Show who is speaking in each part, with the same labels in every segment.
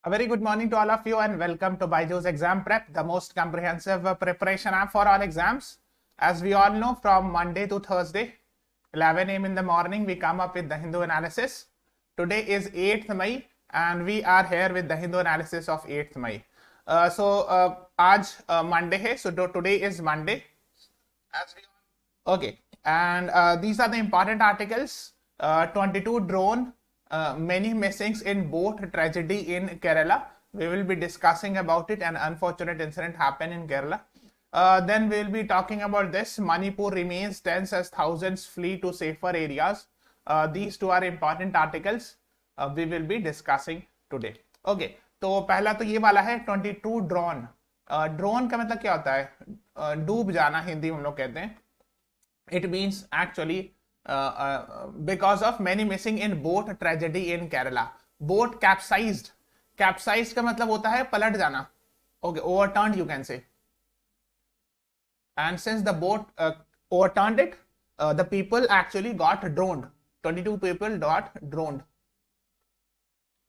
Speaker 1: A very good morning to all of you and welcome to BYJU'S Exam Prep, the most comprehensive preparation app for all exams. As we all know, from Monday to Thursday, 11 a.m. in the morning, we come up with the Hindu analysis. Today is 8th May and we are here with the Hindu analysis of 8th May. आज Monday है, so today is Monday. Okay, and these are the important articles. 22 drone, many missings in boat tragedy in Kerala. We will be discussing about it. An unfortunate incident happened in Kerala. Then we will be talking about this. Manipur remains tense as thousands flee to safer areas. These two are important articles we will be discussing today. Okay, तो पहला तो ये वाला है 22 drone. Drone का मतलब क्या होता है? डूब जाना हिंदी में हम लोग कहते हैं. It means actually because of many missing in boat tragedy in Kerala. Boat capsized. Capsized का मतलब होता है पलट जाना. Okay, overturned you can say. And since the boat overturned it, the people actually got drowned. 22 people got drowned.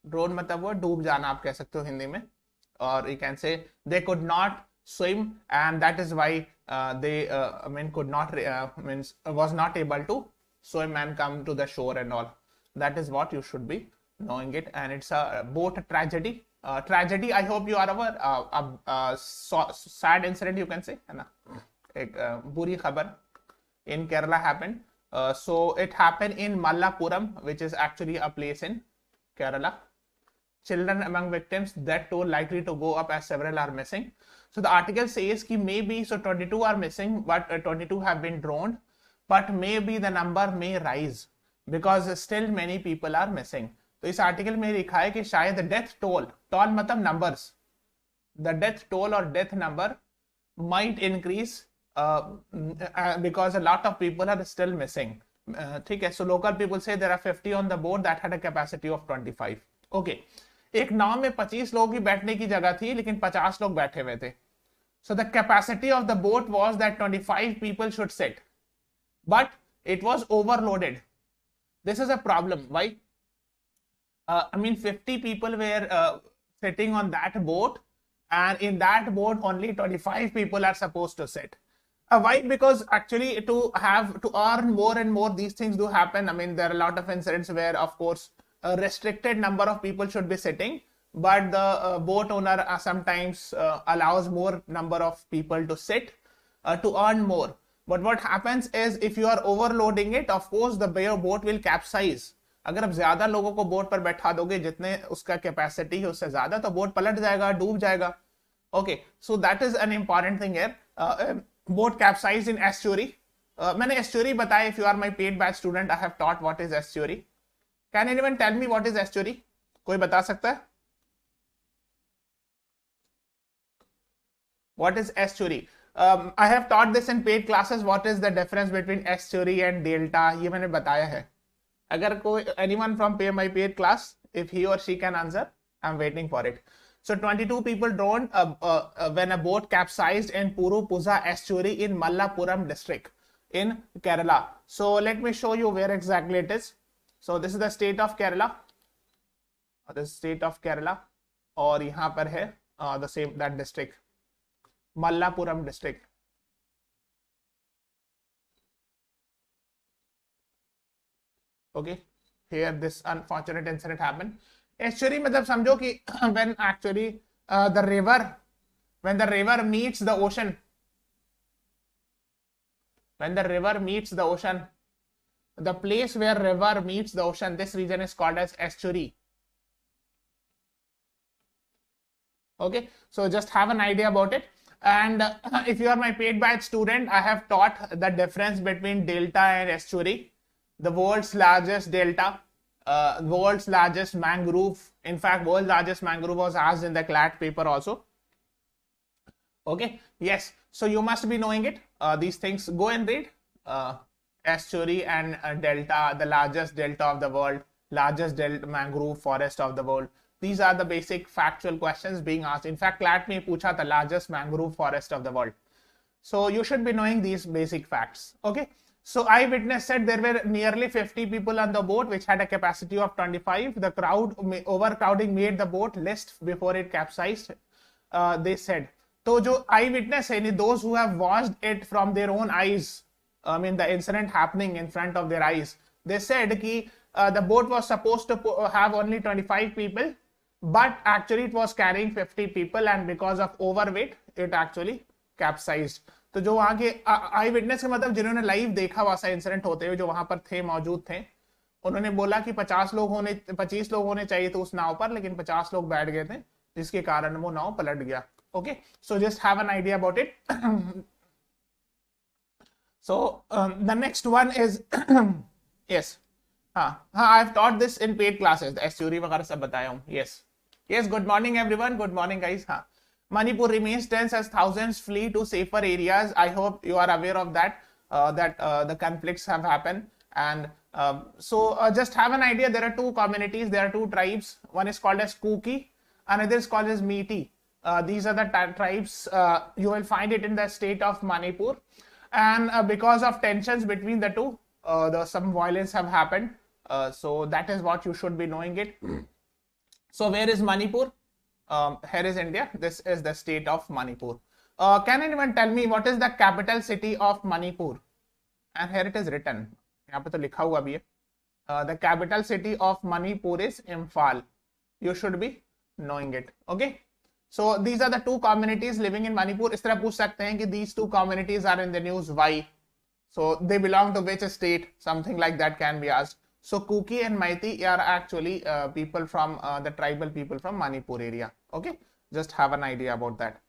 Speaker 1: Drowned मतलब वो डूब जाना आप कह सकते हो हिंदी में. Or you can say they could not swim and that is why they could not was not able to swim and come to the shore and all. That is what you should be knowing it, and it's a boat tragedy. Tragedy, I hope you are aware. Sad incident you can say, है ना? एक बुरी खबर in Kerala happened. So it happened in Mallapuram, which is actually a place in Kerala. Children among victims, that toll likely to go up as several are missing. So the article says कि maybe, so 22 are missing, but 22 have been drowned, but maybe the number may rise because still many people are missing. तो इस article में लिखा है कि शायद death toll, toll मतलब numbers, the death toll or death number might increase because a lot of people are still missing. ठीक है, so local people say there are 50 on the boat that had a capacity of 25. Okay. एक नाव में 25 लोगों की बैठने की जगह थी लेकिन 50 लोग बैठे हुए थे. So the capacity of the boat was that 25 people should sit, but it was overloaded. This is a problem. Why? 50 people were sitting on that boat, and in that boat only 25 people are supposed to sit. Why? Because actually to earn more and more, these things do happen. There are a lot of incidents where, of course, a restricted number of people should be sitting, but the boat owner sometimes allows more number of people to sit to earn more. But what happens is if you are overloading it, of course the boat will capsize. अगर आप ज्यादा लोगों को boat पर बैठा दोगे जितने उसका कैपेसिटी है उससे ज्यादा, तो बोट पलट जाएगा, डूब जाएगा. Okay, so that is an important thing here. Boat capsized in estuary. मैंने estuary बताया. If you are my paid batch student, I have taught what is estuary. Can anyone tell me what is estuary? कोई बता सकता है? What is estuary? I have taught this in paid classes. What is the difference between estuary and delta? ये मैंने बताया है. अगर कोई anyone from my paid class, if he or she can answer, I'm waiting for it. So 22 people drowned when a boat capsized in Purupuza estuary in Mallapuram district in Kerala. So let me show you where exactly it is. So this is the state of Kerala. This state of Kerala, और यहाँ पर है the same that district, Mallapuram district. Okay, here this unfortunate incident happened. Estuary मतलब समझो कि when actually when the river meets the ocean, the place where river meets the ocean, this region is called as estuary. Okay, so just have an idea about it. And if you are my paid batch student, I have taught the difference between delta and estuary. The world's largest delta, world's largest mangrove. In fact, world's largest mangrove was asked in the CLAT paper also. Okay, yes, so you must be knowing it. These things, go and read. Estuary and delta, the largest delta of the world, largest mangrove forest of the world. These are the basic factual questions being asked. In fact, CLAT में पूछा the largest mangrove forest of the world. So you should be knowing these basic facts. Okay. So eyewitness said there were nearly 50 people on the boat, which had a capacity of 25. The overcrowding made the boat list before it capsized. They said. तो जो eyewitness है, those who have watched it from their own eyes, I mean the incident happening in front of their eyes, they said कि the boat was supposed to have only 25 people, but actually it was carrying 50 people, and because of overweight, it actually capsized. तो जो वहां के आई witness के मतलब जिन्होंने live देखा वैसा इंसिडेंट होते हुए, जो वहां पर थे, मौजूद थे, उन्होंने बोला कि 25 लोग होने चाहिए थे उस नाव पर, लेकिन 50 लोग बैठ गए थे, जिसके कारण वो नाव पलट गया. Okay, so just have an idea about it. So the next one is yes, हाँ, I have taught this in paid classes, एसयूरी वगैरह सब बताया हूँ. Yes, good morning everyone, good morning guys. हाँ, Manipur remains tense as thousands flee to safer areas. I hope you are aware of that, the conflicts have happened. And so just have an idea, there are two communities, there are two tribes. One is called as Kuki, another is called as Meeti. These are the tribes, you will find it in the state of Manipur. And because of tensions between the two, some violence have happened. So that is what you should be knowing it. So where is Manipur? Here is India. This is the state of Manipur. Can anyone tell me what is the capital city of Manipur? And here it is written. यहाँ पे तो लिखा हुआ भी है. The capital city of Manipur is Imphal. You should be knowing it. Okay. So these are the two communities living in Manipur. इस तरह पूछ सकते हैं कि these two communities are in the news. Why? So they belong to which state? Something like that can be asked. So Kuki and Meiti are actually people from the tribal people from Manipur area. Okay, just have an idea about that.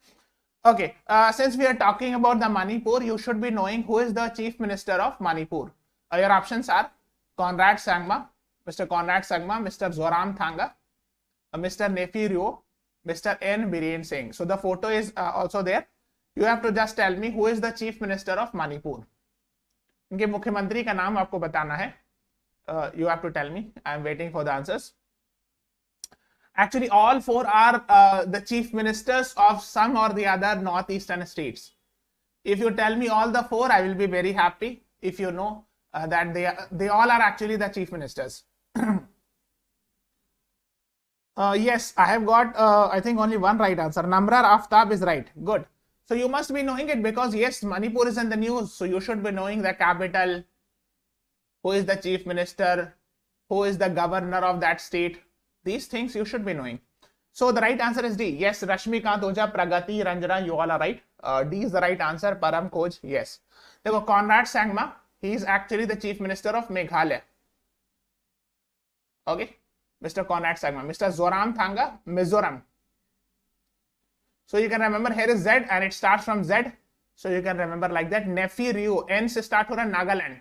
Speaker 1: Okay, since we are talking about the Manipur, you should be knowing who is the chief minister of Manipur. Your options are Conrad Sangma, Mr. Conrad Sangma, Mr. Zoramthanga, Mr. Nefi Rio, Mr. N. Biren Singh. So the photo is also there. You have to just tell me who is the chief minister of Manipur. इनके मुख्यमंत्री का नाम आपको बताना है. You have to tell me. I am waiting for the answers. Actually, all four are the chief ministers of some or the other northeastern states. If you tell me all the four, I will be very happy. If you know that they all are actually the chief ministers. Yes, I have got I think only one right answer. Namrar Aftab is right. Good. So you must be knowing it because yes, Manipur is in the news. So you should be knowing the capital, who is the chief minister, who is the governor of that state. These things you should be knowing. So the right answer is D. Yes, Rashmikant Oja, Pragati, Ranjana, you all are right. D is the right answer. Param Khoj, yes. देखो, Conrad Sangma, he is actually the chief minister of Meghalaya. Okay, Mr. Conrad Sangma. Mr. Zoramthanga, Mizoram. So you can remember here is Z and it starts from Z. So you can remember like that. Nefi Rio, N se start ho raha Nagaland.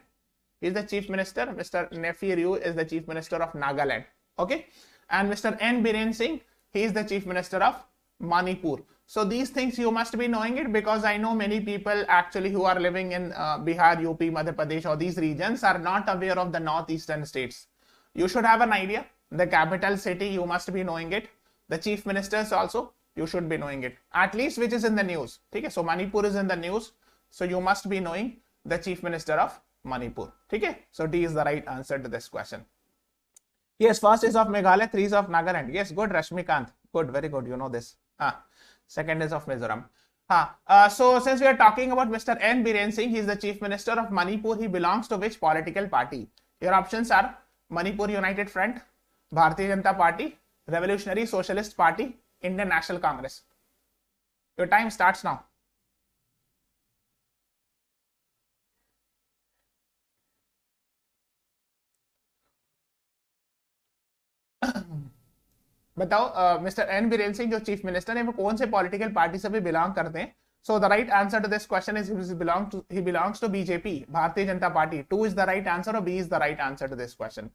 Speaker 1: He is the chief minister. Mr. Nefi Rio is the chief minister of Nagaland. Okay. And Mr. N. Biren Singh, he is the chief minister of Manipur. So these things you must be knowing it because I know many people actually who are living in Bihar, UP, Madhya Pradesh or these regions are not aware of the northeastern states. You should have an idea. The capital city, you must be knowing it. The chief ministers also, you should be knowing it. At least which is in the news. Okay? So Manipur is in the news. So you must be knowing the chief minister of Manipur. Okay? So D is the right answer to this question. Yes, first is of Meghalaya, 3 is of Nagaland. Yes, good, Rashmikant. Good, very good. You know this. Second is of Mizoram. So since we are talking about Mr. N. Biren Singh, he is the chief minister of Manipur. He belongs to which political party? Your options are Manipur United Front, Bharatiya Janata Party, Revolutionary Socialist Party, Indian National Congress. Your time starts now. बताओ mister N Biren Singh जो chief minister है वो कौन से political party से भी belong करते हैं. So the right answer to this question is he belongs to BJP, Bharatiya Janata Party. 2 is the right answer और B is the right answer to this question.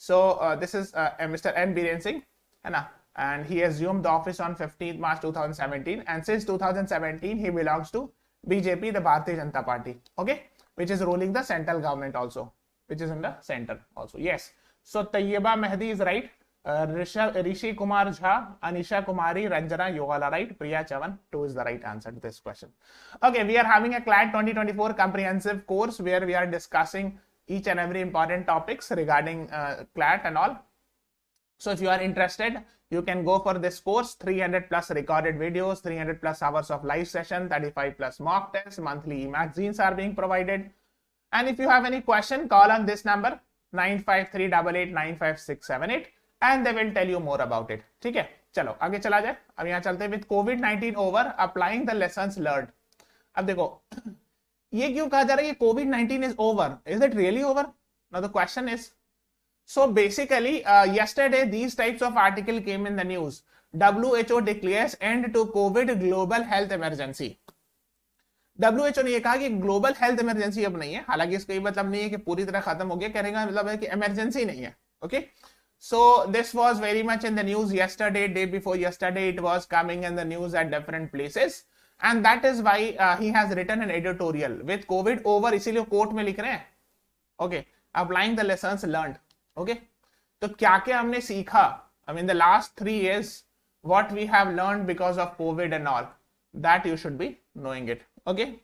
Speaker 1: So this is mister N Biren Singh, है ना, and he assumed the office on 15th March 2017 and since 2017 he belongs to BJP, the Bharatiya Janata Party, okay, which is ruling the central government also, which is in the center also. Yes, so Tayyeba Mehdi is right. Rishi Kumar Jha, Anisha Kumari, Ranjana, you all are right. Priya Chavan, 2 is the right answer to this question. Okay, we are having a CLAT 2024 comprehensive course where we are discussing each and every important topics regarding CLAT and all. So if you are interested, you can go for this course. 300 plus recorded videos, 300 plus hours of live session, 35 plus mock tests, monthly magazines are being provided. And if you have any question, call on this number 9538895678 and they will tell you more about it. ठीक है, चलो आगे चला जाए. अब यहाँ चलते हैं with COVID-19 over, applying the lessons learned. अब देखो ये क्यों कहा जा रहा है कि COVID-19 is over? Is it really over? Now the question is, so basically yesterday these types of article came in the news. WHO declares end to COVID global health emergency. WHO ने ये कहा कि global health emergency अब नहीं है. हालांकि इसका ये मतलब नहीं है कि पूरी तरह खत्म हो गया. कहने का मतलब है कि इमरजेंसी नहीं है. Okay, so this was very much in the news yesterday, day before yesterday it was coming in the news at different places, and that is why he has written an editorial with COVID over. इसीलिए coat में लिख रहे हैं. Okay, applying the lessons learned. Okay, तो क्या क्या हमने सीखा? I mean the last 3 years, what we have learned because of COVID and all, that you should be knowing it. Okay.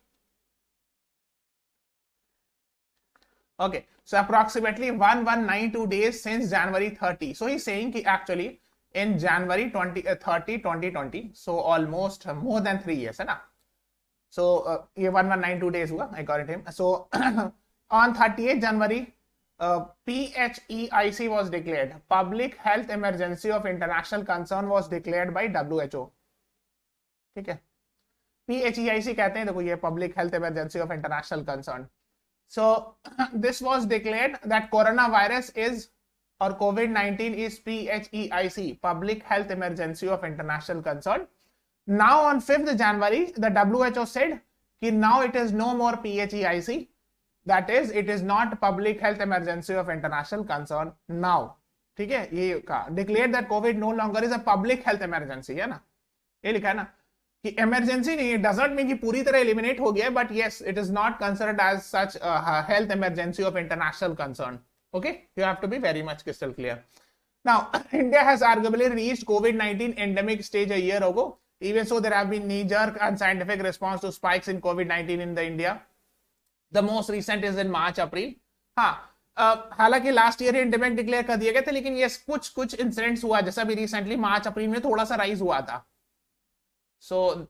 Speaker 1: Okay. So approximately 1192 days since January 30. So he's saying that actually in January 30, 2020. So almost more than 3 years, है ना? So ये 1192 days हुआ according to him. So on 38th January, PHEIC was declared. Public Health Emergency of International Concern was declared by WHO. ठीक है. PHEIC कहते हैं, देखो ये Public Health Emergency of International Concern. So this was declared that coronavirus is, or COVID-19 is PHEIC, Public Health Emergency of International Concern. Now on 5th January, the WHO said that now it is no more PHEIC. That is, it is not Public Health Emergency of International Concern now. ठीक है, ये कहा. Declared that COVID no longer is a public health emergency, है ना? ये लिखा है ना कि इमरजेंसी नहीं है. डजंट मीन कि पूरी तरह एलिमिनेट हो गया, but yes it is not considered as such health emergency of international concern. Okay, you have to be very much crystal clear. Now India has arguably reached COVID-19 endemic stage a year ago. Even so, there have been knee-jerk unscientific response to spikes in COVID-19 in the India. The most recent is in March, April. हाँ, हालांकि last year endemic declare कर दिए गए थे, लेकिन ये कुछ incidents हुआ, जैसा भी रिसेंटली मार्च अप्रैल में थोड़ा सा राइज हुआ था. So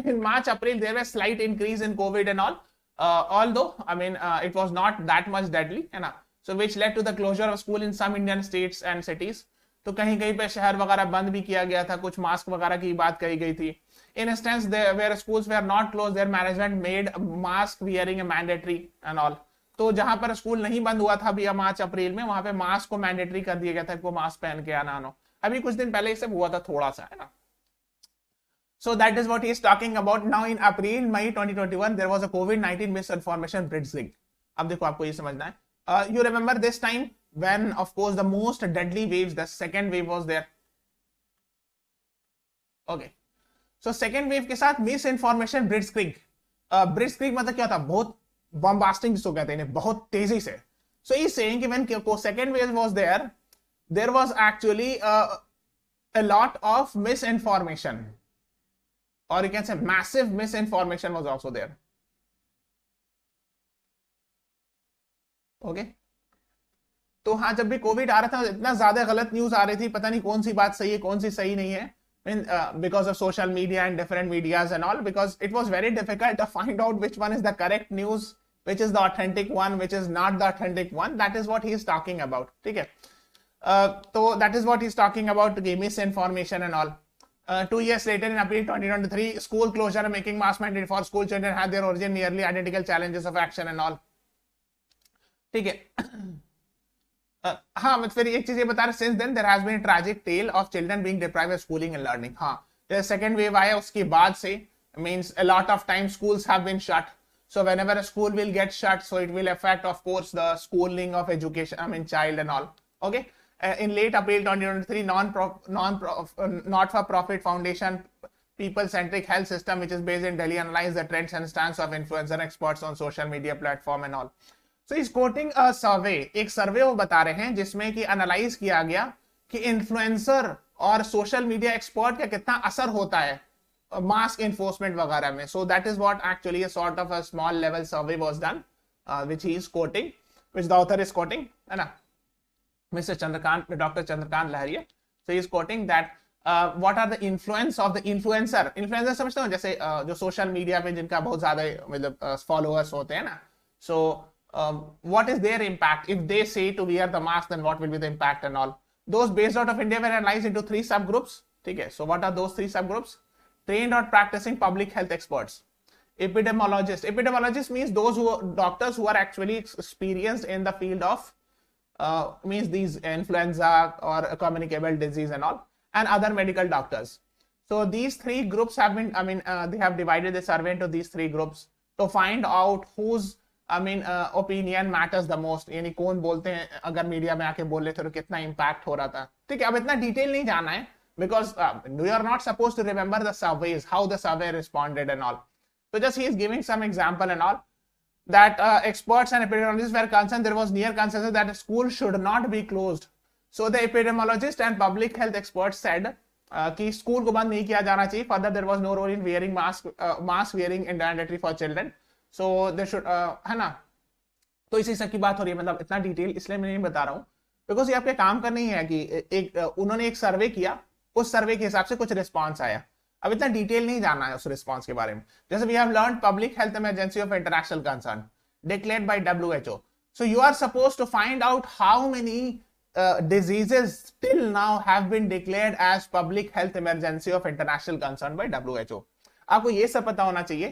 Speaker 1: in March, April, there was slight increase in COVID and all, although I mean it was not that much deadly, है ना? So which led to the closure of school in some Indian states and cities. तो कहीं कहीं पे शहर वगैरह बंद भी किया गया था, कुछ मास्क वगैरह की बात कही गई थी. In instance where schools were not closed, their management made mask wearing a mandatory and all. तो जहां पर स्कूल नहीं बंद हुआ था अभी मार्च अप्रैल में, वहां पे मास्क को मैंडेटरी कर दिया गया था कि मास्क पहन के आना. अभी कुछ दिन पहले ये सब हुआ था थोड़ा सा, है ना? So that is what he is talking about. Now in April, May 2021, there was a COVID-19 misinformation blitzkrieg. अब देखो आपको ये समझना है. You remember this time when, of course, the most deadly waves, the second wave was there. Okay. So second wave के साथ misinformation blitzkrieg. Blitzkrieg मतलब क्या था? बहुत bombasting जिसको कहते हैं, बहुत तेजी से. So he is saying कि when second wave was there was actually a lot of misinformation. Or you can say massive misinformation was also there. Okay. तो हाँ, जब भी कोविड आ रहा था इतना ज्यादा गलत न्यूज आ रही थी, पता नहीं कौन सी बात सही है कौन सी सही नहीं है. Because of social media and different medias and all, because it was very difficult to find out which one is the correct news, which is the authentic one, which is not the authentic one. That is what he is talking about. ठीक है. So that is what he is talking about, misinformation and all. 2 years later, in April 2023, school closure and making mask mandate for school children had their origin nearly identical challenges of action and all. ठीक है. हाँ, मैं फिर एक चीज ये बता रहा, since then there has been a tragic tale of children being deprived of schooling and learning. हाँ, the second wave आया उसके बाद से, means a lot of times schools have been shut. So whenever a school will get shut, so it will affect, of course, the schooling of education, I mean child and all. Okay. In late April 2023, not-for-profit foundation People-Centric Health System, which is based in Delhi, analyzed the trends and stance of influencer experts on social media platform and all. So he's quoting a survey. एक सर्वे वो बता रहे हैं जिसमें कि analyse किया गया कि इन्फ्लुएंसर और सोशल मीडिया एक्सपर्ट का कितना असर होता है मास्क इन्फोर्समेंट वगैरह में. सो that is what actually a sort of a small level survey was done, which he is quoting, which the author is quoting, है ना, Mr. Chandrakant, Dr. Chandrakant Laharia. So he is quoting that what are the influence of the influencer. Influencer समझते हो जैसे जो social media पे जिनका बहुत ज्यादा मतलब फॉलोअर्स होते हैं ना. So what is their impact if they say to wear the mask, then what will be the impact and all. Those based out of India were analyzed into 3 subgroups. ठीक है. So what are those 3 subgroups? Trained or practicing public health experts. Epidemiologist. Epidemiologist means those doctors who are actually experienced in the field of means these influenza or communicable disease and all, and other medical doctors. So these 3 groups have been, they have divided the survey into these 3 groups to find out whose opinion matters the most. यानी कौन बोलते हैं अगर media में आके बोल लेते तो कितना इम्पैक्ट हो रहा था. ठीक है, अब इतना डिटेल नहीं जाना है because we are not supposed to remember the surveys, how the survey responded and all. So just he is giving some example and all. That experts and epidemiologists were concerned, there was near consensus that school should not be closed. So the epidemiologist and public health experts said कि school को बंद नहीं किया जाना चाहिए. Further, there was no role in wearing mask wearing mandatory for children. So they should, है ना. तो इसी सब की बात हो रही है, मतलब इतना डिटेल इसलिए मैं नहीं बता रहा हूँ बिकॉज ये आपके काम का नहीं है कि उन्होंने एक सर्वे किया, उस सर्वे के हिसाब से कुछ रिस्पॉन्स आया. अब इतना डिटेल नहीं जानना है उस रिस्पांस के बारे में. जैसे we have learned public health emergency of international concern declared by WHO. So you are supposed to find out how many diseases till now have been declared as public health emergency of international concern by WHO. आपको ये सब पता होना चाहिए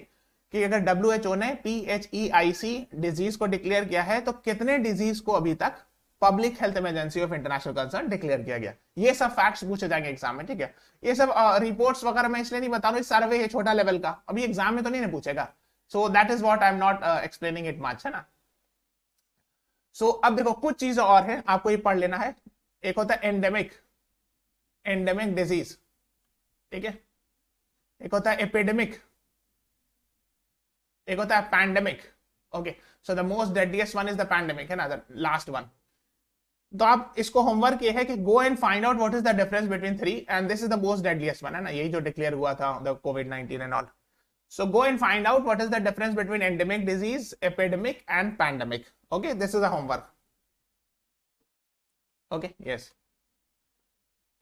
Speaker 1: कि अगर WHO ने PHEIC disease को डिक्लेयर किया है तो कितने डिजीज को अभी तक public health emergency of international concern declare किया गया. ये सब फैक्ट्स पूछे जाएंगे एग्जाम में. ठीक है, ये सब रिपोर्ट्स वगैरह मैं इसलिए नहीं बता रहा हूँ, सर्वे है छोटा लेवल का, अभी एग्जाम में तो नहीं पूछेगा. सो that is what I am not explaining it much, है ना. सो अब देखो कुछ चीजें और है आपको ये पढ़ लेना है. एक होता है एंडेमिक डिजीज, ठीक है, एक होता है एपिडेमिक, एक होता है pandemic. Okay, so the most deadliest one is the pandemic, है ना, द लास्ट वन. तो आप इसको होमवर्क ये है कि go and find out what is the difference between 3 and this is the most deadliest one, है ना, यही जो डिक्लेयर हुआ था the covid and all. So go and find out what is the difference between endemic disease, epidemic and pandemic. Okay, this is a homework. Okay, yes,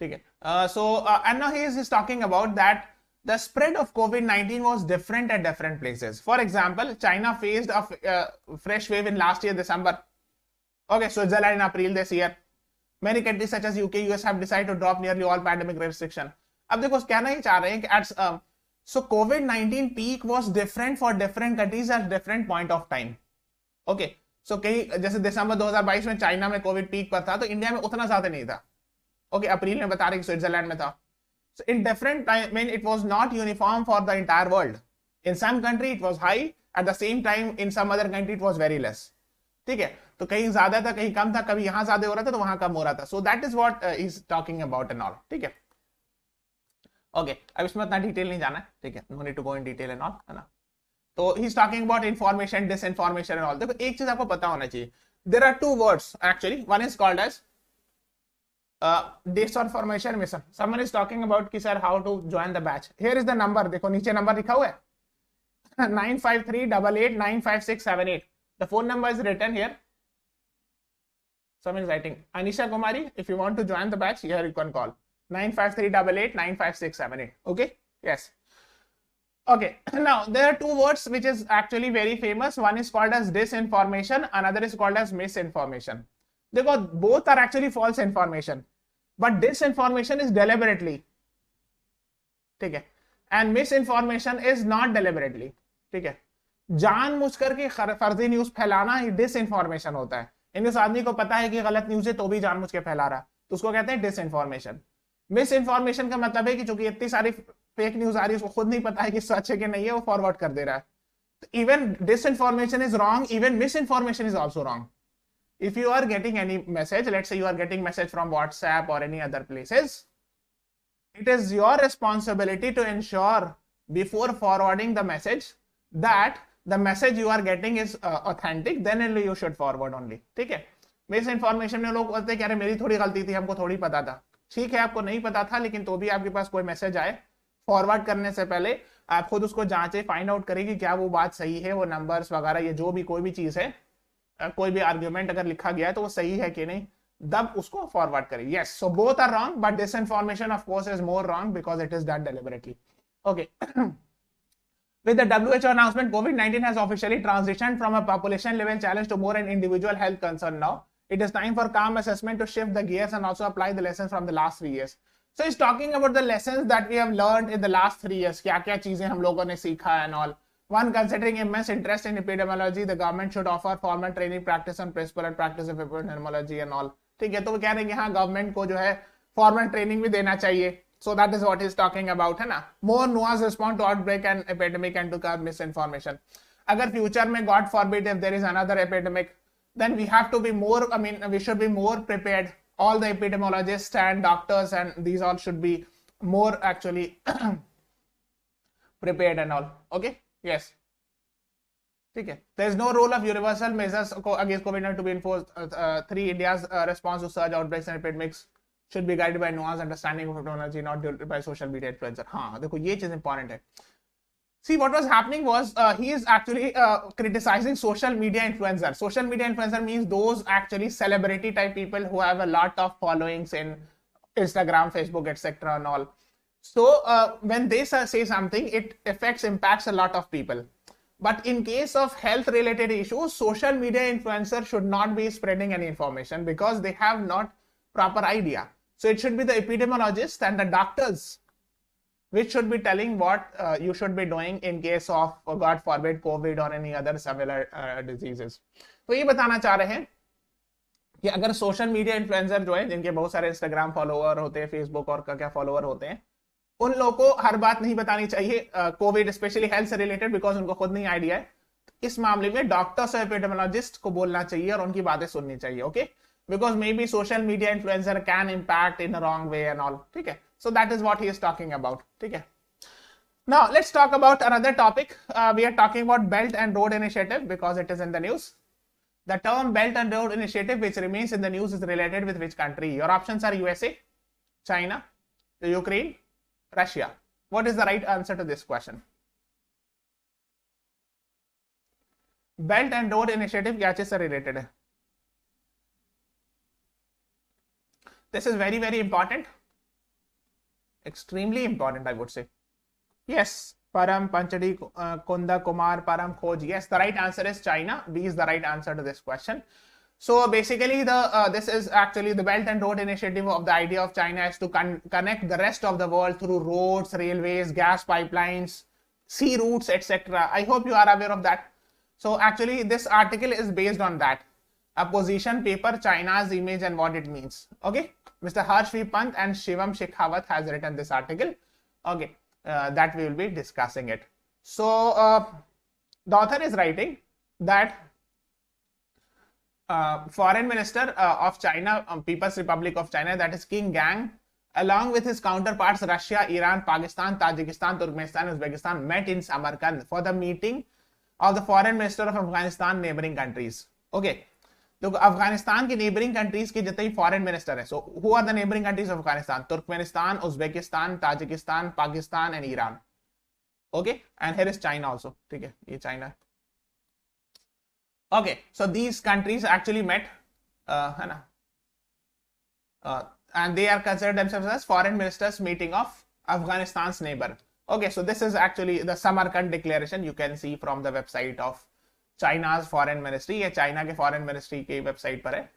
Speaker 1: ठीक है. So and now he is talking about that the spread of COVID-19 was different at different places. For example, China faced a fresh wave in last year December. Okay, Switzerland in April this year. Many countries such as UK, US have decided to drop nearly all pandemic restriction. अब देखो कहना ही चाह रहे हैं कि so COVID-19 peak was different for different countries at different point of time. Okay, so कहीं जैसे दिसंबर 2022 में चाइना में कोविड पीक पर था तो इंडिया में उतना ज्यादा नहीं था. Okay, अप्रैल में बता रहे कि स्विट्जरलैंड में था. So in different time, I mean, it was not uniform for the entire world. In some country it was high, at the same time in some other country it was very less. ठीक है, तो कहीं ज्यादा था कहीं कम था, कभी यहाँ ज्यादा हो रहा था तो वहां कम हो रहा था. So that is what he's talking about and all. ठीक है, ओके, अब इसमें इतना डिटेल नहीं जाना है. ठीक है, no need to go in detail and all, है ना. तो he's talking about information, disinformation and all. देखो एक चीज आपको पता होना चाहिए. There are 2 words actually. One is called as disinformation mission. Someone is talking about कि sir how to join the batch. Here is the number. देखो नीचे नंबर लिखा हुआ है 9538895678. The phone number is written here. Someone is writing Anisha Kumari. If you want to join the batch, here you can call 9538895678. Okay, yes. Okay, now there are 2 words which is actually very famous. One is called as disinformation, another is called as misinformation. देखो both are actually false information, but disinformation is deliberately, ठीक है, and misinformation is not deliberately. ठीक है, जानबूझ करके फर्जी news फैलाना ही disinformation होता है. इन उस आदमी को पता है कि गलत न्यूज है तो भी जानबूझ के फैला रहा है, तो उसको कहते हैं डिसइंफॉर्मेशन. मिसइंफॉर्मेशन का मतलब है कि चूंकि इतनी सारी फेक न्यूज आ रही है उसको खुद नहीं पता है कि सच है कि नहीं है, वो फॉरवर्ड कर दे रहा है. तो even disinformation is wrong, even misinformation is also wrong. If you are getting any message, let's say you are getting message from WhatsApp or any other places, it is your responsibility to ensure before forwarding the message that the message you are getting is authentic, then only you should forward only. ठीक है, miss information में लोग बोलते हैं कि अरे मेरी थोड़ी गलती थी, हमको थोड़ी पता था। ठीक है, आपको नहीं पता था, लेकिन तो भी आपके पास कोई मैसेज आए, फॉरवर्ड करने से पहले आप खुद उसको जांचें, फाइंड आउट करें कि क्या वो बात सही है, वो नंबर्स वगैरह, ये जो भी कोई भी चीज है, कोई भी आर्ग्यूमेंट अगर लिखा गया है तो वो सही है कि नहीं, तब उसको फॉरवर्ड करें। Yes, so both are wrong, but this information of course is more wrong because it is done deliberately. Okay. With the WHO announcement, COVID-19 has officially transitioned from a population level challenge to more an individual health concern now. It is time for calm assessment to shift the gears and also apply the lessons from the last 3 years. So he's talking about the lessons that we have learned in the last 3 years. क्या-क्या चीजें हम लोगों ने सीखा and all. One, considering immense interest in epidemiology, the government should offer formal training, practice on principle and practice of epidemiology and all. ठीक है, तो वो कह रहे हैं कि हाँ, गवर्नमेंट को जो है फॉर्मल ट्रेनिंग भी देना चाहिए। So that is what he's talking about, है ना? More nuanced response to outbreak and epidemic and to curb misinformation. अगर future में God forbid if there is another epidemic, then we have to be more, I mean, we should be more prepared. All the epidemiologists and doctors and these all should be more actually prepared and all. Okay? Yes. ठीक है. There is no role of universal measures against COVID-19 to be enforced. 3, India's response to surge outbreaks and epidemics should be guided by nuanced understanding of technology, not driven by social media influencer. हाँ, देखो ये चीज important है. See, what was happening was he is actually criticizing social media influencers. Social media influencer means those actually celebrity type people who have a lot of followings in Instagram, Facebook, etc. and all. So when they say something, it impacts a lot of people. But in case of health related issues, social media influencers should not be spreading any information because they have not proper idea. So it should be the epidemiologists and the doctors which should be telling what you should be doing in case of, God forbid, COVID or any other similar diseases. तो ये बताना चाह रहे हैं कि अगर social media influencer जो है, जिनके बहुत सारे इंस्टाग्राम फॉलोअर होते हैं, फेसबुक और क्या फॉलोअर होते हैं, उन लोगों को हर बात नहीं बतानी चाहिए कोविड स्पेशली हेल्थ से रिलेटेड, बिकॉज उनको खुद नहीं आइडिया है। इस मामले में डॉक्टर्स और एपिडेमियोलॉजिस्ट को बोलना चाहिए और उनकी बातें सुननी चाहिए। Okay, because maybe social media influencer can impact in a wrong way and all. ठीक है, so that is what he is talking about. ठीक है, now let's talk about another topic. We are talking about Belt and Road Initiative because it is in the news. The term Belt and Road Initiative, which remains in the news, is related with which country? Your options are USA, China, Ukraine, Russia. What is the right answer to this question? Belt and Road Initiative क्या चीज से related है? This is very, very important. Extremely important, I would say. Yes, Param, Panchadi, Kunda, Kumar, Param, Khoj. Yes, the right answer is China. B is the right answer to this question. So basically, this is actually the Belt and Road Initiative of the idea of China is to connect the rest of the world through roads, railways, gas pipelines, sea routes, etc. I hope you are aware of that. So actually, this article is based on that. A position paper, China's image and what it means. Okay, Mr. Harsh V. Pant and Shivam Shekhawat has written this article. Okay, that we will be discussing it. So the author is writing that Foreign Minister of China, People's Republic of China, that is King Gang, along with his counterparts Russia, Iran, Pakistan, Tajikistan, Turkmenistan, Uzbekistan, met in Samarkand for the meeting of the Foreign Minister of Afghanistan neighboring countries. Okay. तो अफगानिस्तान की neighbouring countries के जितने foreign minister हैं, so who are the neighbouring countries of Afghanistan? Turkmenistan, Uzbekistan, Tajikistan, Pakistan and Iran. Okay, and here is China also. ठीक है, ये China है. Okay, so these countries actually met, है ना, and they are considered themselves as foreign ministers meeting of Afghanistan's neighbour. Okay, so this is actually the Samarkand declaration. You can see from the website of China's foreign ministry. ये China के foreign ministry की website पर है.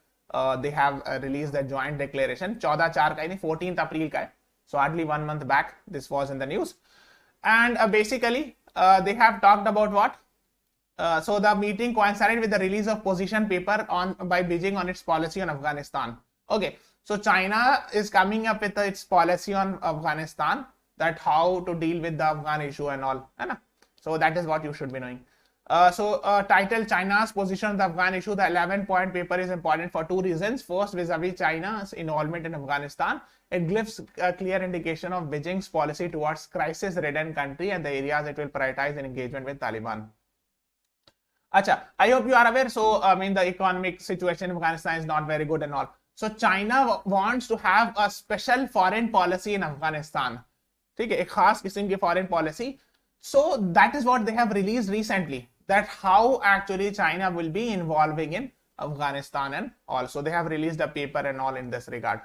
Speaker 1: They have released the joint declaration. 14/4 का, 14th अप्रैल का है. So hardly 1 month back this was in the news. And basically they have talked about what? So the meeting coincided with the release of position paper by Beijing on its policy on Afghanistan. Okay, so China is coming up with its policy on Afghanistan, that how to deal with the Afghan issue and all, है ना? So that is what you should be knowing. Title China's position on the Afghan issue. The 11-point paper is important for 2 reasons. First, vis-a-vis China's involvement in Afghanistan, it gives a clear indication of Beijing's policy towards crisis-ridden country and the areas it will prioritize in engagement with Taliban. Acha, I hope you are aware. So, I mean, the economic situation in Afghanistan is not very good and all. So, China wants to have a special foreign policy in Afghanistan. ठीक है, एक खास किस्म की foreign policy. So, that is what they have released recently. That how actually China will be involving in Afghanistan and also they have released a paper and all in this regard.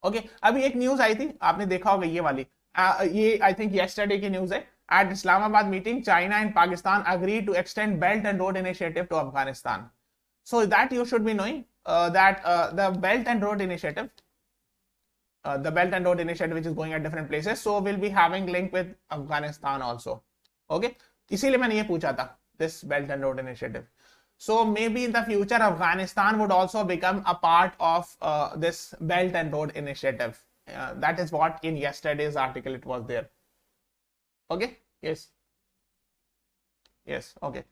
Speaker 1: Okay, अभी एक news आई थी, आपने देखा होगा ये वाली. ये I think yesterday की न्यूज है. At Islamabad meeting, China and Pakistan agreed to extend Belt and Road Initiative to Afghanistan. So that you should be knowing that the Belt and Road Initiative, which is going at different places, so will be having link with Afghanistan also. Okay, इसीलिए मैंने ये पूछा था, this Belt and Road Initiative. So maybe in the future, Afghanistan would also become a part of this Belt and Road Initiative. That is what in yesterday's article it was there. Okay, yes, okay.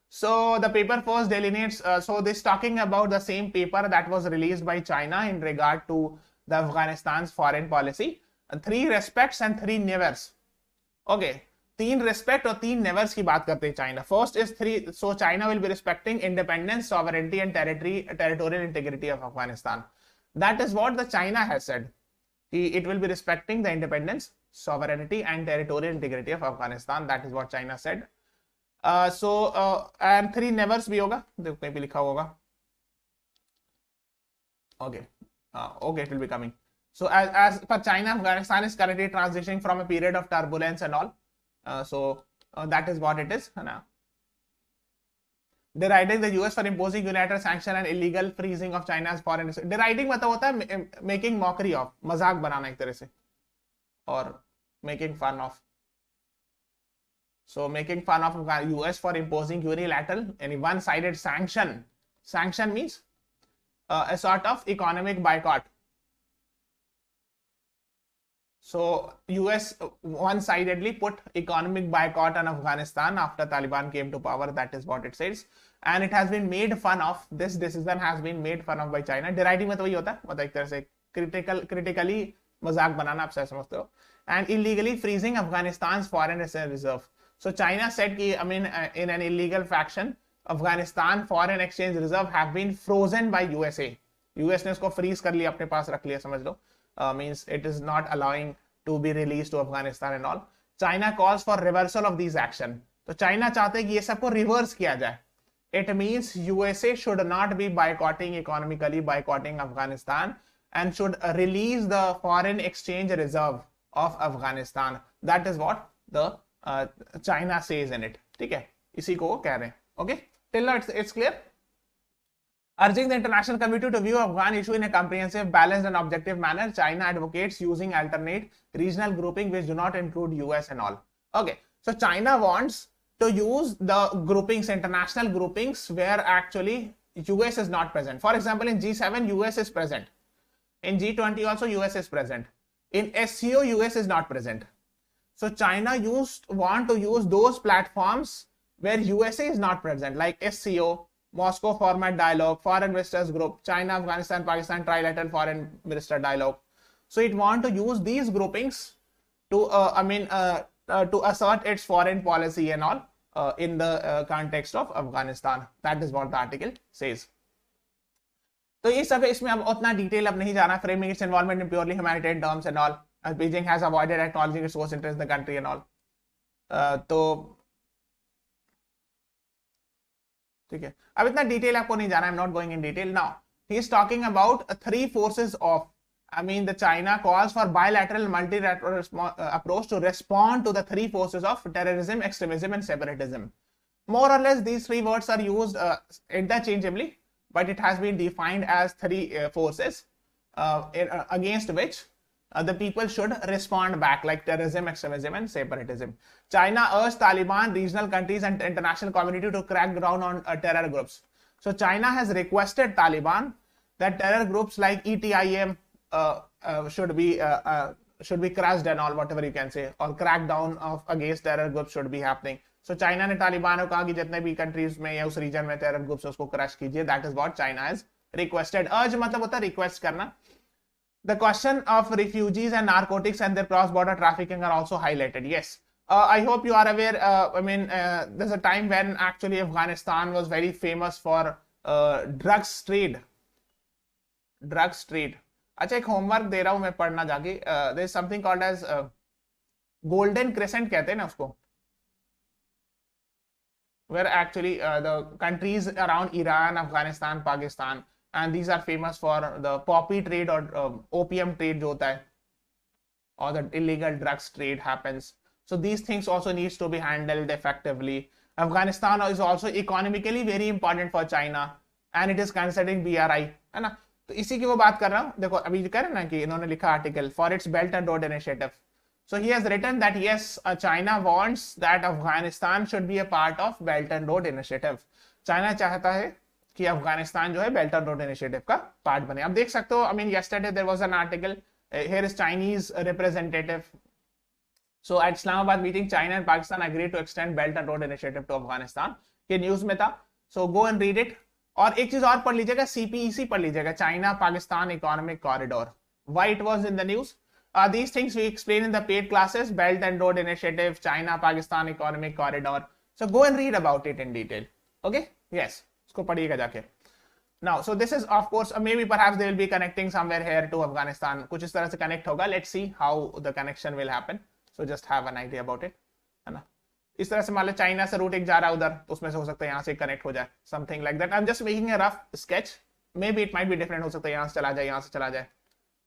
Speaker 1: So the paper first delineates, so this talking about the same paper that was released by China in regard to the Afghanistan's foreign policy, 3 respects and 3 nevers. Okay, 3 respect और 3 nevers की बात करते हैं China. First is 3, so China will be respecting independence, sovereignty and territorial integrity of Afghanistan. That is what the China has said. It will be respecting the independence, sovereignty and territorial integrity of Afghanistan. That is what China said. And 3 nevers भी होगा, देखो कहीं पे लिखा होगा. Okay, okay, it will be coming. So as per China, Afghanistan is currently transitioning from a period of turbulence and all. That is what it is. Deriding the US for imposing unilateral sanction and illegal freezing of China's foreign. Deriding मतलब होता है making mockery of, मजाक बनाना एक तरह से, or making fun of. So making fun of US for imposing unilateral and one-sided sanction. Sanction means a sort of economic boycott. So US one-sidedly put economic boycott on Afghanistan after Taliban came to power. That is what it says, and it has been made fun of. This decision has been made fun of by China. Deriding में तो वही होता है, मतलब एक तरह से critically मजाक बनाना, आप समझते हो. And illegally freezing Afghanistan's foreign reserve. So China said कि, I mean, in an illegal faction, Afghanistan foreign exchange reserve have been frozen by USA. US ने उसको freeze कर लिया, अपने पास रख लिया, समझ लो. Means it is not allowing to be released to Afghanistan and all. China calls for reversal of these action. तो China चाहते हैं कि ये सबको reverse किया जाए. It means USA should not be economically boycotting Afghanistan and should release the foreign exchange reserve of Afghanistan. That is what the China says in it. ठीक है, इसी को कह रहे हैं. Okay, till now it's clear. Urging the international community to view Afghan issue in a comprehensive, balanced and objective manner, China advocates using alternate regional grouping which do not include US and all. Okay, so China wants to use the groupings, international groupings, where actually US is not present. For example, in G7, US is present. In G20 also US is present. In SCO, US is not present. So China want to use those platforms where USA is not present, like SCO, Moscow Format Dialogue, Foreign Ministers Group, China, Afghanistan, Pakistan Trilateral Foreign Minister Dialogue. So it want to use these groupings to, to assert its foreign policy and all in the context of Afghanistan. That is what the article says. तो ये सब इसमें अब उतना detail अब नहीं जाना. Framing its involvement in purely humanitarian terms and all. Beijing has avoided acknowledging its source interest in the country and all. तो ठीक है, अब इतना डिटेल आपको नहीं जाना. I'm not going in detail now. He is talking about 3 forces of, I mean, the China calls for bilateral, multilateral approach to respond to the 3 forces of terrorism, extremism, and separatism. More or less, these 3 words are used interchangeably, but it has been defined as 3 forces against which the people should respond back, like terrorism, extremism, and separatism. China urged Taliban, regional countries, and international community to crack down on terror groups. So China has requested Taliban that terror groups like ETIM should be crushed and all, whatever you can say, or crackdown of against terror groups should be happening. So China ने तालिबान को कहा कि जितने भी countries में या उस region में terror groups उसको crush कीजिए. That is what China has requested. Urge मतलब होता है request करना. The question of refugees and narcotics and their cross-border trafficking are also highlighted. Yes, I hope you are aware. There's a time when actually Afghanistan was very famous for drugs trade. Drugs trade. अच्छा, एक homework दे रहा हूं मैं, पढ़ना जाके. There is something called as golden crescent कहते हैं ना उसको, where actually the countries around Iran, Afghanistan, Pakistan, and these are famous for the poppy trade or opium trade जो होता है, or the illegal drugs trade happens. So these things also needs to be handled effectively. Afghanistan is also economically very important for China, and it is considering BRI, है ना. तो इसी की वो बात कर रहा हूँ. देखो अभी कह रहे हैं ना कि इन्होंने लिखा article for its belt and road initiative. So he has written that yes, China wants that Afghanistan should be a part of Belt and Road Initiative. China चाहता है कि अफगानिस्तान जो है बेल्ट एंड रोड इनिशिएटिव का part बने. आप देख सकते हो, I mean yesterday there was an article. Here is Chinese representative. So at Islamabad meeting, China and Pakistan agreed to extend Belt and Road Initiative to Afghanistan. ये news में था. So go and read it. और एक चीज और पढ़ लीजिएगा, CPEC पढ़ लीजिएगा, China Pakistan economic corridor. Why it was in the news? These things we explain in the paid classes, Belt and Road Initiative, China Pakistan economic corridor. So go and read about it in detail. Okay? Yes. इसको पढ़िएगा जाके. Now, so this is of course maybe perhaps they will be connecting somewhere here to Afghanistan. कुछ इस तरह से connect होगा. Let's see how the connection will happen. So just have an idea about it. है ना? इस तरह से मान लो चाइना से रूट एक जा रहा है उधर, तो उसमें से हो सकता है यहाँ से कनेक्ट हो जाए. Something like that. I'm just making a rough sketch. Maybe it might be different. हो सकता है यहाँ से चला जाए, यहाँ से चला जाए.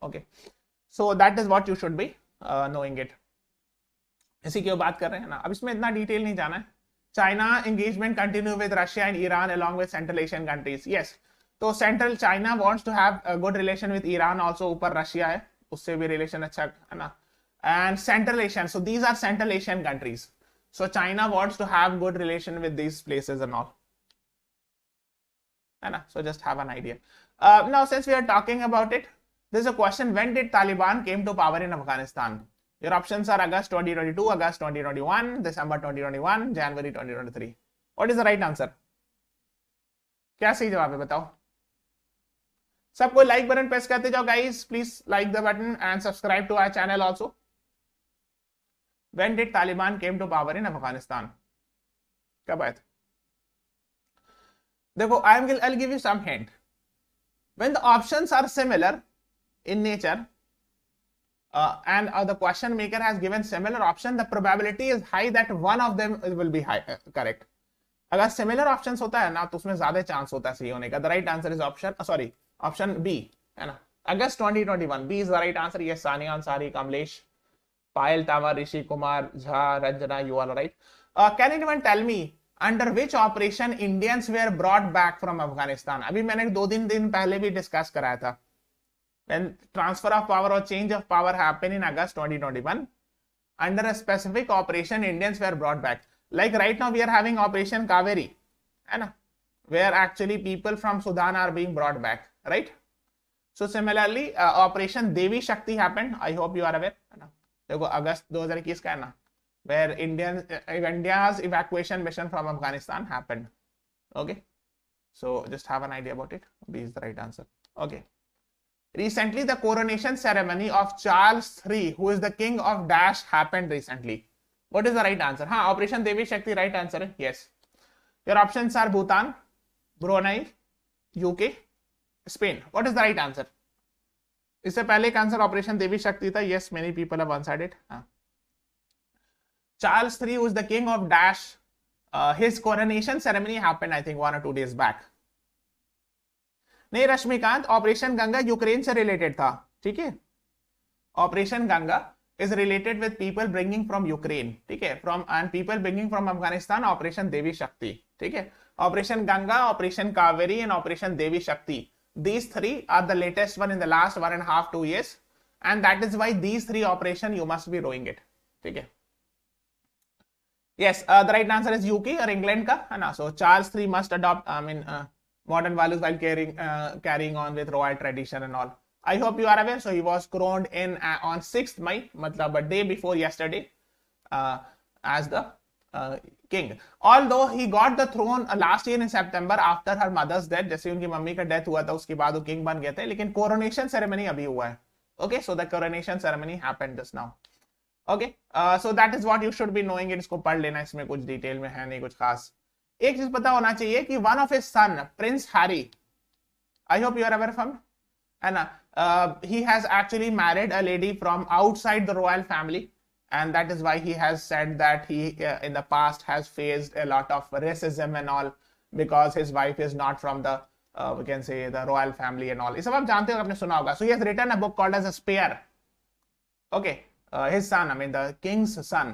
Speaker 1: Okay. So that is what you should be knowing it. इसी की बात कर रहे हैं ना. अब इसमें इतना डिटेल नहीं जाना है. China engagement continue with Russia and Iran along with Central Asian countries. Yes. तो Central China wants to have a good relation with Iran also. ऊपर रशिया है, उससे भी relation अच्छा है ना. And Central Asian. So these are Central Asian countries. So China wants to have good relation with these places and all. है ना. So just have an idea. Now since we are talking about it, there's a question: when did Taliban came to power in Afghanistan? Your options are August 2022, August 2021, December 2021, January 2023. What is the right answer? क्या सही जवाब है बताओ. सबको like button press करते जाओ guys. Please like the button and subscribe to our channel also. When did Taliban came to power in Afghanistan? कब आए थे? देखो, I'll give you some hint. When the options are similar in nature and the question maker has given similar option, the probability is high that one of them will be high, correct. अगर similar options होता है ना तो उसमें ज्यादा chance होता है सही होने का. The right answer is option B, है ना. August 2021, B is the right answer. Yes, Sania Ansari, Kamlesh, Payal Tawar, Rishi Kumar, Jha, Ranjana, you all are right. Can anyone tell me under which operation Indians were brought back from Afghanistan? अभी मैंने 2 दिन पहले भी discuss कराया था. When transfer of power or change of power happened in August 2021, under a specific operation, Indians were brought back. Like right now, we are having Operation Kaveri, है ना, where actually people from Sudan are being brought back, right? So similarly, Operation Devi Shakti happened. I hope you are aware. है ना. देखो अगस्त 2021 का है ना, where India's evacuation mission from Afghanistan happened. Okay, so just have an idea about it. B is the right answer. Okay. Recently, the coronation ceremony of Charles III, who is the king of Dash, happened recently. What is the right answer? हाँ, Operation Devi Shakti right answer है. Yes. Your options are Bhutan, Brunei, UK, Spain. What is the right answer? इससे पहले का answer operation Devi शक्ति था. Yes, many people have answered it. Charles III, who is the king of Dash, his coronation ceremony happened, I think, 1 or 2 days back. नहीं Rashmikant, operation Ganga Ukraine से related था. ठीक है, operation Ganga is related with people bringing from Ukraine. ठीक है, from and people bringing from Afghanistan, operation Devi Shakti. ठीक है, operation Ganga, operation Kaveri and operation Devi Shakti. These 3 are the latest one in the last 1.5 to 2 years, and that is why these 3 operation you must be knowing it. ठीक है. Yes, the right answer is UK or England का, है ना. So Charles III must adopt, modern values while carrying on with royal tradition and all. I hope you are aware. So he was crowned in on 6th May, मतलब a day before yesterday, as the king. Although he got the throne last year in September after her mother's death, जैसे उनकी mummy का death हुआ था उसके बाद वो king बन गए थे, लेकिन coronation ceremony अभी हुआ है. Okay, so the coronation ceremony happened just now. Okay, so that is what you should be knowing it. इसको पढ़ लेना, इसमें कुछ डिटेल में है नहीं कुछ खास. एक चीज पता होना चाहिए कि one of his son prince Harry, I hope you are aware from, है ना, he has actually married a lady from outside the royal family, and that is why he has said that he in the past has faced a lot of racism and all, because his wife is not from the we can say the royal family and all. ये सब आप जानते हो, आपने सुना होगा. So he has written a book called as a Spear. Okay, his son, I mean the king's son,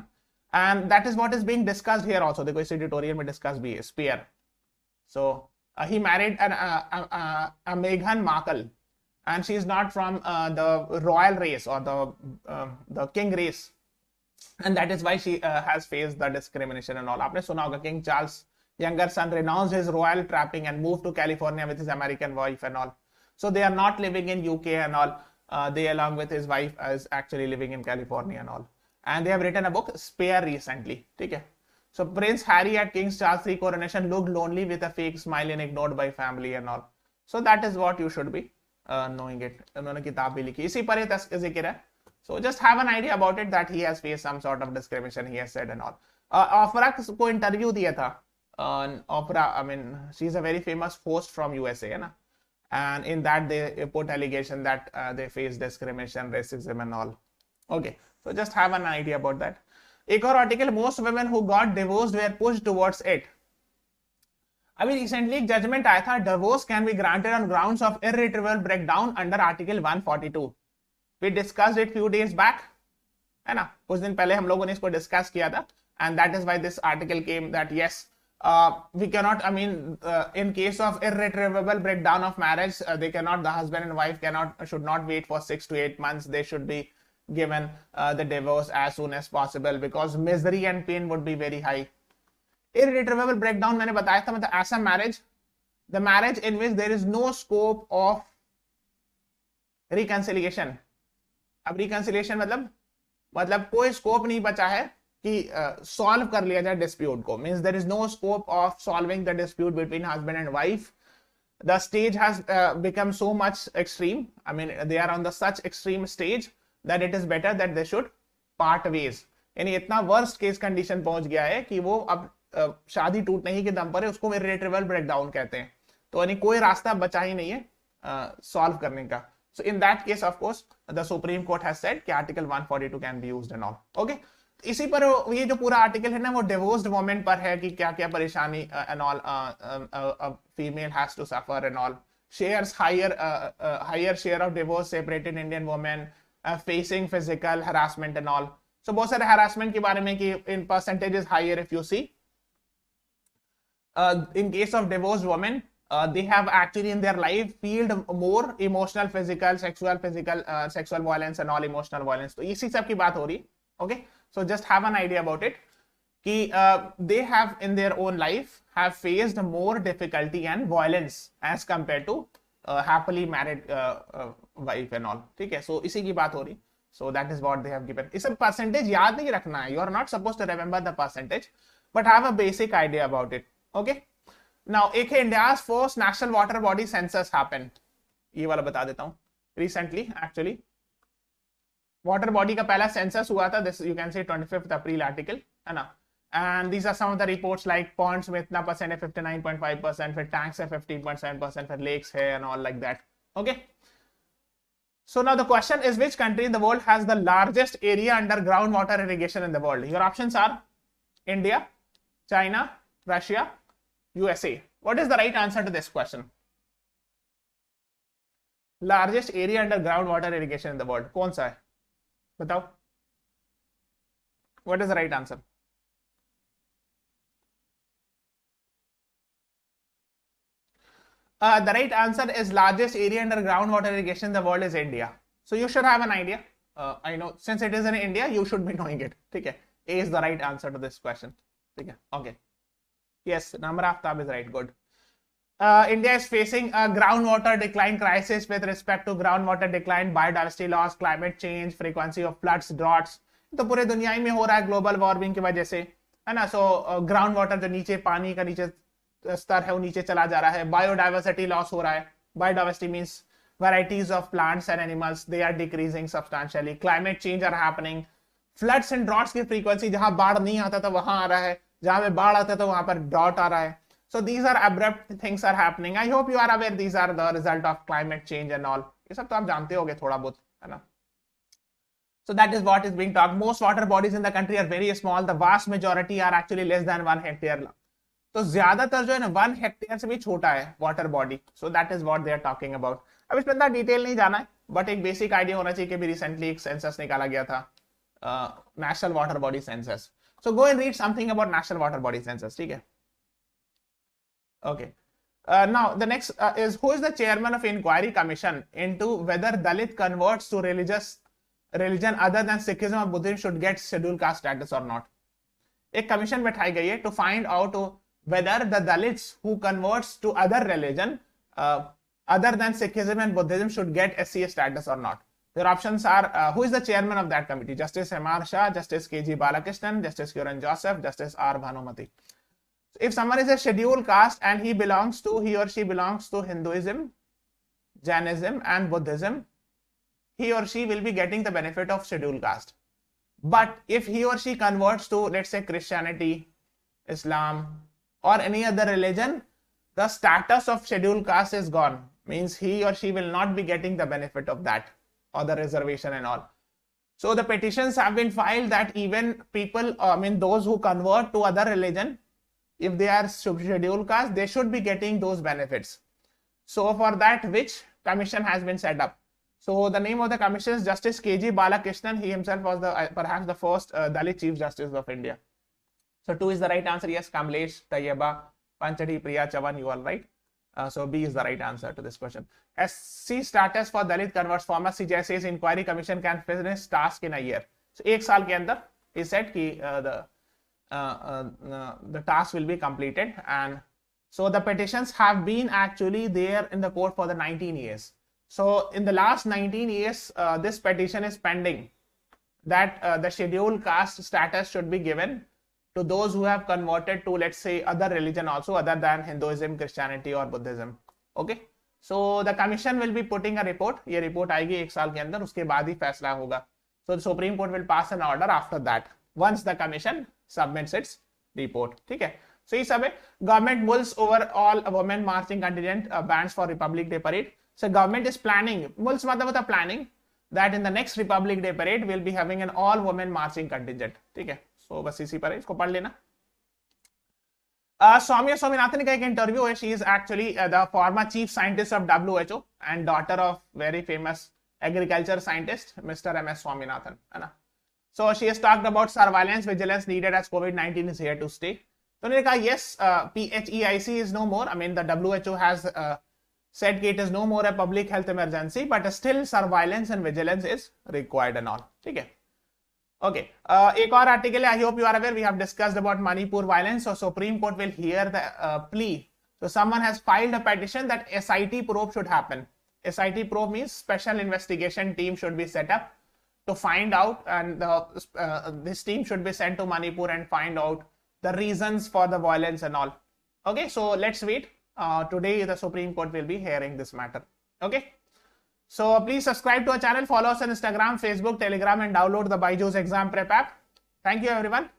Speaker 1: and that is what is being discussed here also. देखो इस editorial में discuss भी है Spear. So he married a Meghan Markle, and she is not from the royal race or the king race, and that is why she has faced the discrimination and all. आपने सुना होगा King Charles younger son renounced his royal trapping and moved to California with his American wife and all. So they are not living in UK and all. They along with his wife is actually living in California and all. And they have written a book Spare recently. ठीक है. So Prince Harry at King Charles III coronation looked lonely with a fake smile and ignored by family and all. So that is what you should be knowing it. उन्होंने किताब भी लिखी, इसी पर ये जिक्र है. So just have an idea about it that he has faced some sort of discrimination, he has said and all. Oprah को इंटरव्यू दिया था. Oprah, I mean, she's a very famous host from USA, है ना? And in that they put allegation that they face discrimination, racism and all. Okay, so just have an idea about that. एक और article, most women who got divorced were pushed towards it. अभी recently एक judgment आया था, divorce can be granted on grounds of irretrievable breakdown under article 142. We discussed it few days back, है ना? कुछ दिन पहले हम लोगों ने इसको discuss किया था, and that is why this article came that yes, we cannot, I mean, in case of irretrievable breakdown of marriage, they cannot, the husband and wife should not wait for 6 to 8 months. They should be given the divorce as soon as possible because misery and pain would be very high. Irretrievable breakdown मैंने बताया था, मतलब ऐसा marriage, the marriage in which there is no scope of reconciliation. अब reconciliation मतलब कोई scope नहीं बचा है कि सॉल्व कर लिया जाए डिस्प्यूट को. Means there is no scope of solving the dispute between husband and wife. The stage has become so much extreme, I mean they are on the such extreme stage that it is better that they should part ways. यानी इतना worst case condition पहुंच गया है कि वो अब शादी टूटने ही के दम पर है, उसको इर्रिट्रीवेबल ब्रेकडाउन कहते हैं. तो यानी कोई रास्ता बचा ही नहीं है सॉल्व करने का. So in that case, of course, the Supreme Court has said कि Article 142 can be used and all. Okay. इसी पर ये जो पूरा आर्टिकल है ना वो डिवोर्स्ड वुमेन पर है कि क्या क्या परेशानी and all female has to suffer and all. Shares higher share of divorce separated Indian women facing physical harassment and all. So बहुत सारे हरासमेंट के बारे में कि in percentages higher if you see in case of divorced women, they have actually in their life felt more emotional, physical, sexual violence and all emotional violence. तो इसी सब की बात हो रही. Okay, so just have an idea about it कि they have in their own life have faced more difficulty and violence as compared to happily married wife and all. ठीक है, so इसी की बात हो रही. So that is what they have given. इस सब percentage याद नहीं रखना है. You are not supposed to remember the percentage, but have a basic idea about it. Okay. Now एक है India's first national water body census happened. ये वाला बता देता हूँ. Recently actually वाटर बॉडी का पहला सेंसस हुआ था. This you can say 25 April article है ना. And these are some of the reports like ponds में इतना परसेंट है 59.5%, फिर टैंक्स है 15.7%, फिर लेक्स है and all like that. Okay, so now the question is which country in the world has the largest area underground water irrigation in the world. Your options are India, China, Russia, USA. What is the right answer to this question? Largest area underground water irrigation in the world कौन सा है बताओ. What is the right answer? The right answer is largest area under groundwater irrigation in the world is India. So you should have an idea. I know since it is in India, you should be knowing it. ठीक है, A is the right answer to this question. ठीक है, okay. Yes, Namra Aftab is right. Good. India is facing a groundwater decline crisis with respect to groundwater decline, biodiversity loss, climate change, frequency of floods, droughts. तो पूरे दुनिया में हो रहा है global warming की वजह से, है ना. सो ग्राउंड वाटर जो नीचे पानी का नीचे स्तर है वो नीचे चला जा रहा है. बायोडाइवर्सिटी लॉस हो रहा है. Biodiversity means varieties of plants and animals, they are decreasing substantially. Climate change are happening. Floods and droughts की फ्रीक्वेंसी, जहां बाढ़ नहीं आता था वहां आ रहा है, जहां पे बाढ़ आता था वहां पर ड्रॉट आ रहा है. So these are abrupt things are happening. I hope you are aware these are the result of climate change and all. ये सब तो आप जानते होंगे थोड़ा बहुत, है ना. So that is what is being talked. Most water bodies in the country are very small. The vast majority are actually less than 1 hectare. तो ज्यादातर जो है ना 1 हेक्टेयर से भी छोटा है water body. So that is what they are talking about. अब इसमें इतना डिटेल नहीं जाना है, बट एक बेसिक आइडिया होना चाहिए कि भी रिसेंटली एक सेंसस निकाला गया था, national water body census. So go and read something about national water body census. ठीक है. Okay. Now the next is who is the chairman of inquiry commission into whether Dalit converts to religion other than Sikhism or Buddhism should get scheduled caste status or not. एक commission बैठाई गई है to find out whether the Dalits who converts to other religion other than Sikhism and Buddhism should get SC status or not. Your options are who is the chairman of that committee? Justice M.R. Shah, Justice K.G. Balakrishnan, Justice Kiran Joseph, Justice R. Bhanumati. If someone is a scheduled caste and he or she belongs to Hinduism, Jainism and Buddhism, he or she will be getting the benefit of scheduled caste. But if he or she converts to, let's say, Christianity, Islam or any other religion, the status of scheduled caste is gone. Means he or she will not be getting the benefit of that or the reservation and all. So the petitions have been filed that even people, those who convert to other religion, if they are scheduled caste, they should be getting those benefits. So for that, which commission has been set up? So the name of the commission is Justice K.G. Balakrishnan. He himself was perhaps the first Dalit Chief Justice of India. So 2 is the right answer. Yes, Kamlesh, Tayyaba, Panchadi, Priya, Chavan, you all right. So B is the right answer to this question. SC status for Dalit converts former CJSA's inquiry commission can finish task in a year. So 1 साल के अंदर he said कि the task will be completed, and so the petitions have been actually there in the court for the 19 years. So in the last 19 years, this petition is pending that the scheduled caste status should be given to those who have converted to, let's say, other religion also other than Hinduism, Christianity or Buddhism. Okay. So the commission will be putting a report. ये report आएगी 1 साल के अंदर, उसके बाद ही फैसला होगा. So the Supreme Court will pass an order after that once the commission submits its report. ठीक है. So ये सब है. Government mulls over all women marching contingent bans for Republic Day parade. So government is planning, mulls मतलब होता planning, that in the next Republic Day parade will be having an all women marching contingent. ठीक है. So बस इसी पर है, इसको पढ़ लेना. Soumya Swaminathan का एक इंटरव्यू है. She is actually the former chief scientist of WHO and daughter of very famous agriculture scientist Mr. M.S. Swaminathan, है ना. So she has talked about surveillance vigilance needed as COVID-19 is here to stay. तो उन्होंने कहा yes, PHEIC is no more. The WHO has said it is no more a public health emergency, but still surveillance and vigilance is required and all. ठीक है. Okay. एक और article है. I hope you are aware. We have discussed about Manipur violence. So Supreme Court will hear the plea. So someone has filed a petition that SIT probe should happen. SIT probe means special investigation team should be set up to find out, and this team should be sent to Manipur and find out the reasons for the violence and all. Okay, so let's wait. Today the Supreme Court will be hearing this matter. Okay, so please subscribe to our channel, follow us on Instagram, Facebook, Telegram, and download the BYJU'S exam prep app. Thank you everyone.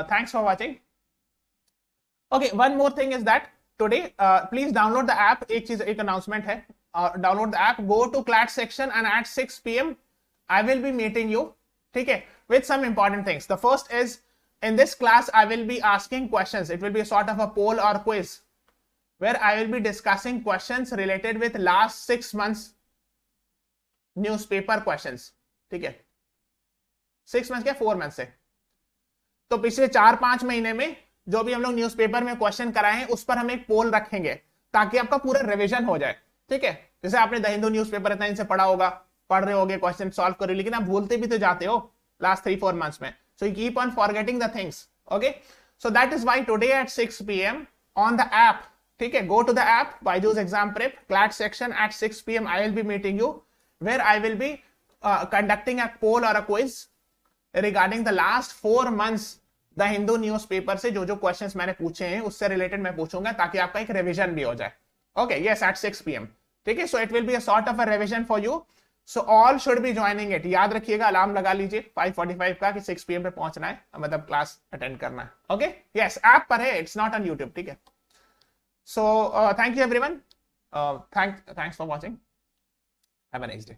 Speaker 1: Thanks for watching. Okay, one more thing is that today please download the app. एक announcement है. Download the app, go to CLAT section, and at 6 p.m. I will be meeting you, okay, with some important things. The first is, in this class, I will be asking questions. It will be a sort of a poll or quiz where I will be discussing questions related with last 6 months newspaper questions. ठीक है. 6 months क्या 4 months से. तो पिछले 4-5 महीने में जो भी हम लोग न्यूज़पेपर में क्वेश्चन कराए हैं उस पर हम एक पोल रखेंगे ताकि आपका पूरा रिवीजन हो जाए. ठीक है. जैसे आपने द हिंदू न्यूज़पेपर इतना इनसे पढ़ा होगा, पढ़ रहे होगे, क्वेश्चन सॉल्व कर रहे हो, लेकिन आप भूलते भी तो जाते हो लास्ट 3-4 months में. So you keep on forgetting the things. Okay. So that is why today at 6 p.m. on the app, ठीक है, go to the app, BYJU'S exam prep, CLAT section at 6 p.m. I will be meeting you where I will be conducting a poll or a quiz regarding the last 4 months the Hindu newspaper से जो questions मैंने पूछे हैं उससे related मैं पूछूंगा ताकि आपका एक रिवीजन भी हो जाए. Okay, yes, at 6 p.m. ठीक है. So it will be a sort of a revision for you. So all should be joining it, याद रखिएगा, अलार्म लगा लीजिए 5:45 का कि 6 PM पे पहुंचना है, मतलब क्लास अटेंड करना है। ओके, यस, ऐप पर है, इट्स नॉट ऑन यूट्यूब, ठीक है। So thank you everyone, thanks for watching, have a nice day.